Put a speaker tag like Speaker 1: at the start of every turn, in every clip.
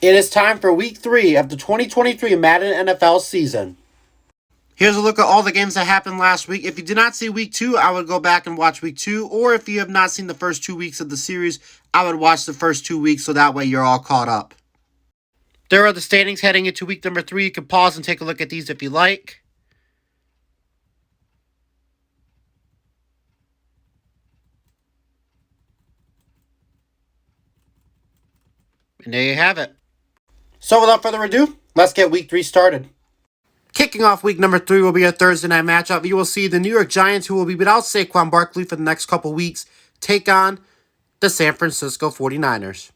Speaker 1: It is time for week 3 of the 2023 Madden NFL season. Here's a look at all the games that happened last week. If you did not see week 2, I would go back and watch week 2. Or if you have not seen the first 2 weeks of the series, I would watch the first 2 weeks so that way you're all caught up. There are the standings heading into week number 3. You can pause and take a look at these if you like. And there you have it. So without further ado, let's get week 3 started. Kicking off week number 3 will be a Thursday night matchup. You will see the New York Giants, who will be without Saquon Barkley for the next couple weeks, take on the San Francisco 49ers.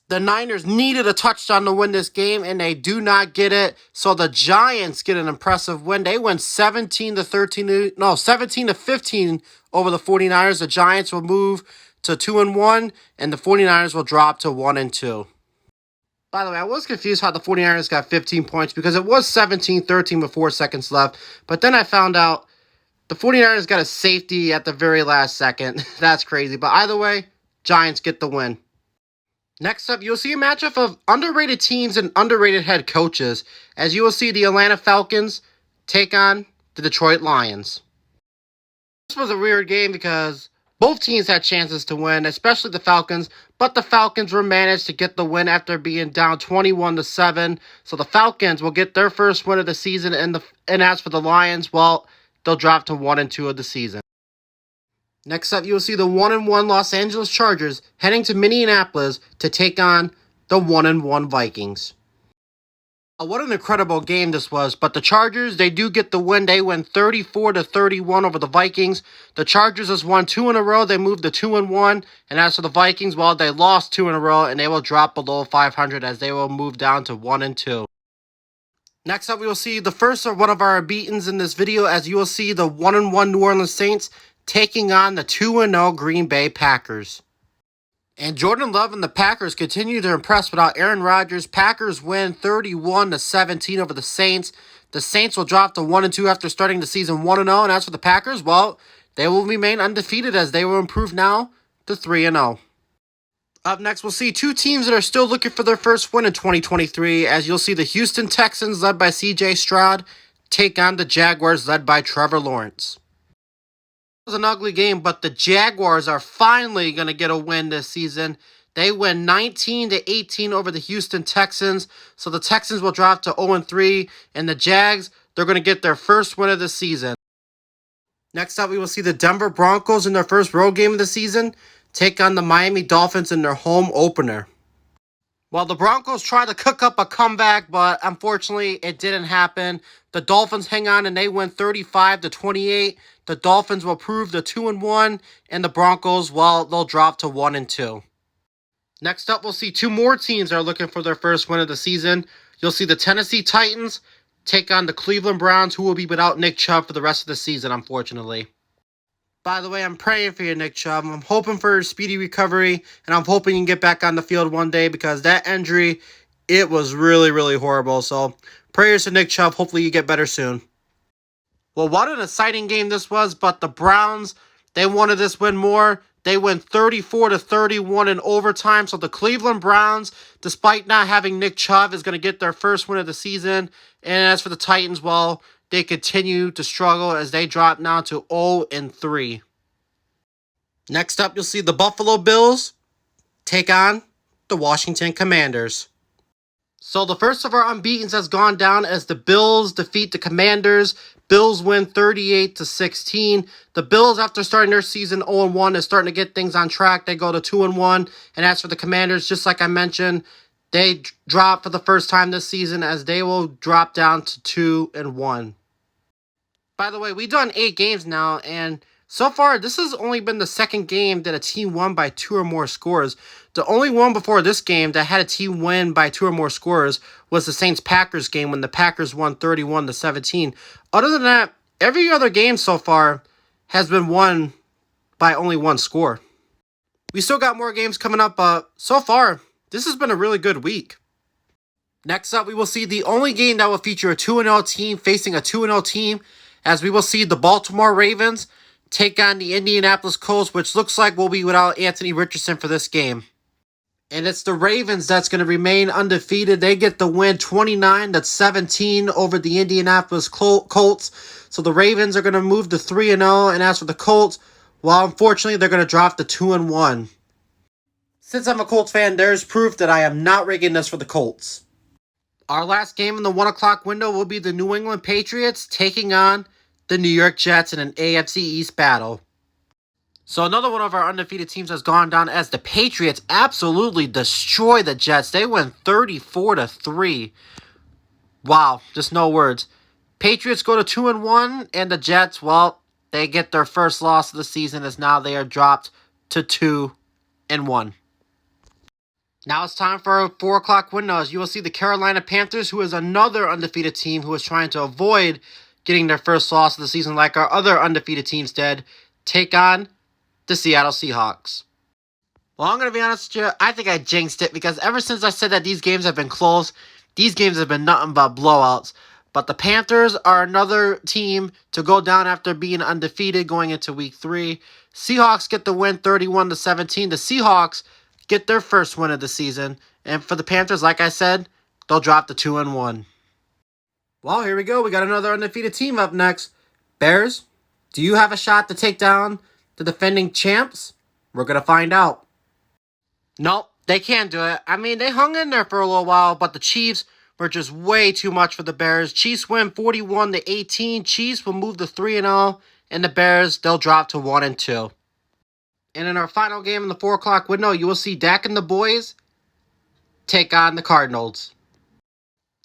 Speaker 1: The Niners needed a touchdown to win this game, and they do not get it. So the Giants get an impressive win. They win 17 to 15 over the 49ers. The Giants will move to 2-1, and the 49ers will drop to 1-2. By the way, I was confused how the 49ers got 15 points because it was 17-13 with 4 seconds left. But then I found out the 49ers got a safety at the very last second. That's crazy. But either way, Giants get the win. Next up, you'll see a matchup of underrated teams and underrated head coaches, as you will see the Atlanta Falcons take on the Detroit Lions. This was a weird game because both teams had chances to win, especially the Falcons, but the Falcons were managed to get the win after being down 21-7. So the Falcons will get their first win of the season, and as for the Lions, well, they'll drop to 1-2 of the season. Next up, you will see the 1-1 Los Angeles Chargers heading to Minneapolis to take on the 1-1 Vikings. What an incredible game this was, but the Chargers, they do get the win. They win 34-31 over the Vikings. The Chargers has won 2 in a row. They moved to 2-1, and as for the Vikings, well, they lost 2 in a row, and they will drop below 500 as they will move down to 1-2. Next up, we will see the first of one of our beatings in this video, as you will see the 1-1 New Orleans Saints taking on the 2-0 Green Bay Packers. And Jordan Love and the Packers continue to impress without Aaron Rodgers. Packers win 31-17 over the Saints. The Saints will drop to 1-2 after starting the season 1-0. And as for the Packers, well, they will remain undefeated as they will improve now to 3-0. Up next, we'll see two teams that are still looking for their first win in 2023, as you'll see the Houston Texans, led by C.J. Stroud, take on the Jaguars, led by Trevor Lawrence. It was an ugly game, but the Jaguars are finally going to get a win this season. They win 19-18 over the Houston Texans, so the Texans will drop to 0-3, and the Jags, they're going to get their first win of the season. Next up, we will see the Denver Broncos in their first road game of the season take on the Miami Dolphins in their home opener. Well, the Broncos tried to cook up a comeback, but unfortunately, it didn't happen. The Dolphins hang on and they win 35-28. The Dolphins will prove the 2-1, and the Broncos, well, they'll drop to 1-2. Next up, we'll see two more teams that are looking for their first win of the season. You'll see the Tennessee Titans take on the Cleveland Browns, who will be without Nick Chubb for the rest of the season, unfortunately. By the way, I'm praying for you, Nick Chubb. I'm hoping for a speedy recovery, and I'm hoping you can get back on the field one day because that injury, it was really, really horrible. So, prayers to Nick Chubb. Hopefully you get better soon. Well, what an exciting game this was, but the Browns, they wanted this win more. They win 34-31 in overtime, so the Cleveland Browns, despite not having Nick Chubb, is going to get their first win of the season. And as for the Titans, well, they continue to struggle as they drop now to 0-3. Next up, you'll see the Buffalo Bills take on the Washington Commanders. So the first of our unbeatens has gone down as the Bills defeat the Commanders. Bills win 38-16. The Bills, after starting their season 0-1, is starting to get things on track. They go to 2-1. And as for the Commanders, just like I mentioned, they drop for the first time this season as they will drop down to 2-1. By the way, we've done 8 games now, and so far, this has only been the second game that a team won by 2 or more scores. The only one before this game that had a team win by 2 or more scores was the Saints-Packers game when the Packers won 31-17. Other than that, every other game so far has been won by only 1 score. We still got more games coming up, but so far, this has been a really good week. Next up, we will see the only game that will feature a 2-0 team facing a 2-0 team, as we will see the Baltimore Ravens take on the Indianapolis Colts, which looks like we'll be without Anthony Richardson for this game. And it's the Ravens that's going to remain undefeated. They get the win 29-17 over the Indianapolis Colts. So the Ravens are going to move to 3-0. And as for the Colts, well, unfortunately, they're going to drop to 2-1. Since I'm a Colts fan, there's proof that I am not rigging this for the Colts. Our last game in the 1 o'clock window will be the New England Patriots taking on the New York Jets in an AFC East battle. So another one of our undefeated teams has gone down as the Patriots absolutely destroy the Jets. They went 34-3. Wow, just no words. Patriots go to 2-1, and the Jets, well, they get their first loss of the season as now they are dropped to 2-1. Now it's time for a 4 o'clock window as you will see the Carolina Panthers, who is another undefeated team who is trying to avoid getting their first loss of the season like our other undefeated teams did, take on the Seattle Seahawks. Well, I'm going to be honest with you, I think I jinxed it because ever since I said that these games have been close, these games have been nothing but blowouts. But the Panthers are another team to go down after being undefeated going into week 3. Seahawks get the win 31-17. The Seahawks get their first win of the season. And for the Panthers, like I said, they'll drop to 2-1. Well, here we go. We got another undefeated team up next. Bears, do you have a shot to take down the defending champs? We're going to find out. Nope, they can't do it. I mean, they hung in there for a little while, but the Chiefs were just way too much for the Bears. Chiefs win 41-18. Chiefs will move to 3-0, and the Bears, they'll drop to 1-2. And in our final game in the 4 o'clock window, you will see Dak and the boys take on the Cardinals.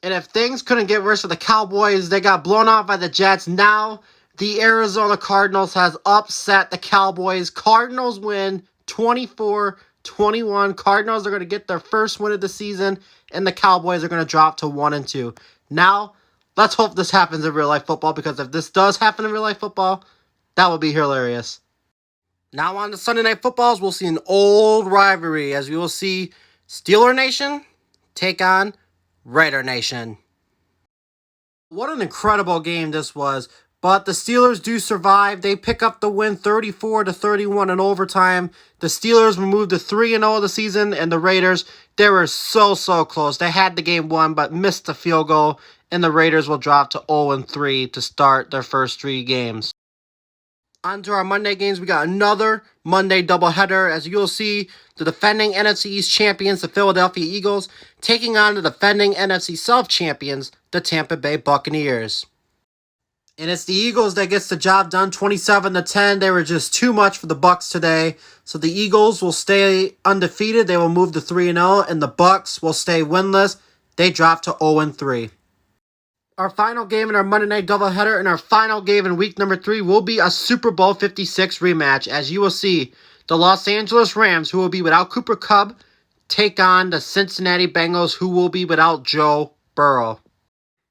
Speaker 1: And if things couldn't get worse for the Cowboys, they got blown out by the Jets. Now, the Arizona Cardinals has upset the Cowboys. Cardinals win 24-21. Cardinals are going to get their first win of the season, and the Cowboys are going to drop to 1-2. Now, let's hope this happens in real-life football, because if this does happen in real-life football, that would be hilarious. Now on to Sunday Night Footballs, we'll see an old rivalry, as we will see Steeler Nation take on Raider Nation. What an incredible game this was. But the Steelers do survive. They pick up the win 34-31 in overtime. The Steelers were moved to 3-0 of the season, and the Raiders, they were so close. They had the game won, but missed the field goal, and the Raiders will drop to 0-3 to start their first 3 games. On to our Monday games. We got another Monday doubleheader. As you'll see, the defending NFC East champions, the Philadelphia Eagles, taking on the defending NFC South champions, the Tampa Bay Buccaneers. And it's the Eagles that gets the job done, 27-10. They were just too much for the Bucs today. So the Eagles will stay undefeated. They will move to 3-0, and the Bucs will stay winless. They drop to 0-3. Our final game in our Monday Night doubleheader and our final game in week number 3 will be a Super Bowl 56 rematch. As you will see, the Los Angeles Rams, who will be without Cooper Kupp, take on the Cincinnati Bengals, who will be without Joe Burrow.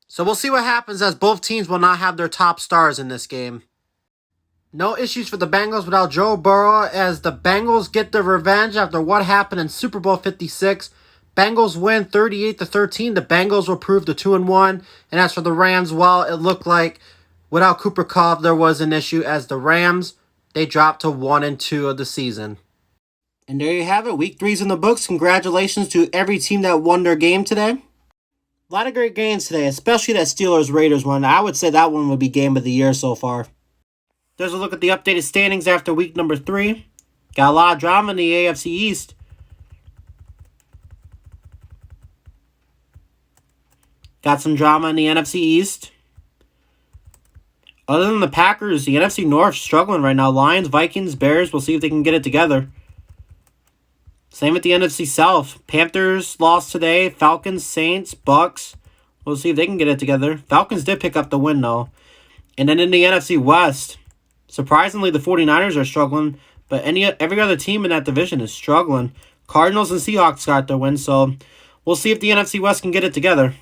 Speaker 1: So we'll see what happens, as both teams will not have their top stars in this game. No issues for the Bengals without Joe Burrow, as the Bengals get their revenge after what happened in Super Bowl 56. Bengals win 38-13. The Bengals will prove to 2-1. And as for the Rams, well, it looked like without Cooper Kupp, there was an issue, as the Rams, they dropped to 1-2 of the season. And there you have it. Week 3's in the books. Congratulations to every team that won their game today. A lot of great games today, especially that Steelers-Raiders one. I would say that one would be game of the year so far. There's a look at the updated standings after week number 3. Got a lot of drama in the AFC East. Got some drama in the NFC East. Other than the Packers, the NFC North struggling right now. Lions, Vikings, Bears, we'll see if they can get it together. Same with the NFC South. Panthers lost today. Falcons, Saints, Bucks. We'll see if they can get it together. Falcons did pick up the win, though. And then in the NFC West, surprisingly, the 49ers are struggling. But every other team in that division is struggling. Cardinals and Seahawks got their win, so we'll see if the NFC West can get it together.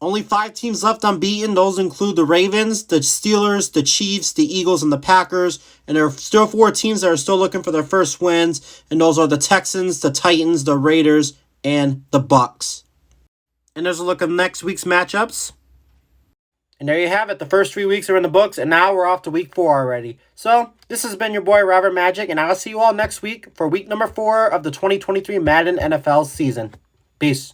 Speaker 1: Only 5 teams left unbeaten. Those include the Ravens, the Steelers, the Chiefs, the Eagles, and the Packers. And there are still 4 teams that are still looking for their first wins. And those are the Texans, the Titans, the Raiders, and the Bucks. And there's a look at next week's matchups. And there you have it. The first 3 weeks are in the books, and now we're off to week 4 already. So, this has been your boy, Robert Magic, and I'll see you all next week for week number 4 of the 2023 Madden NFL season. Peace.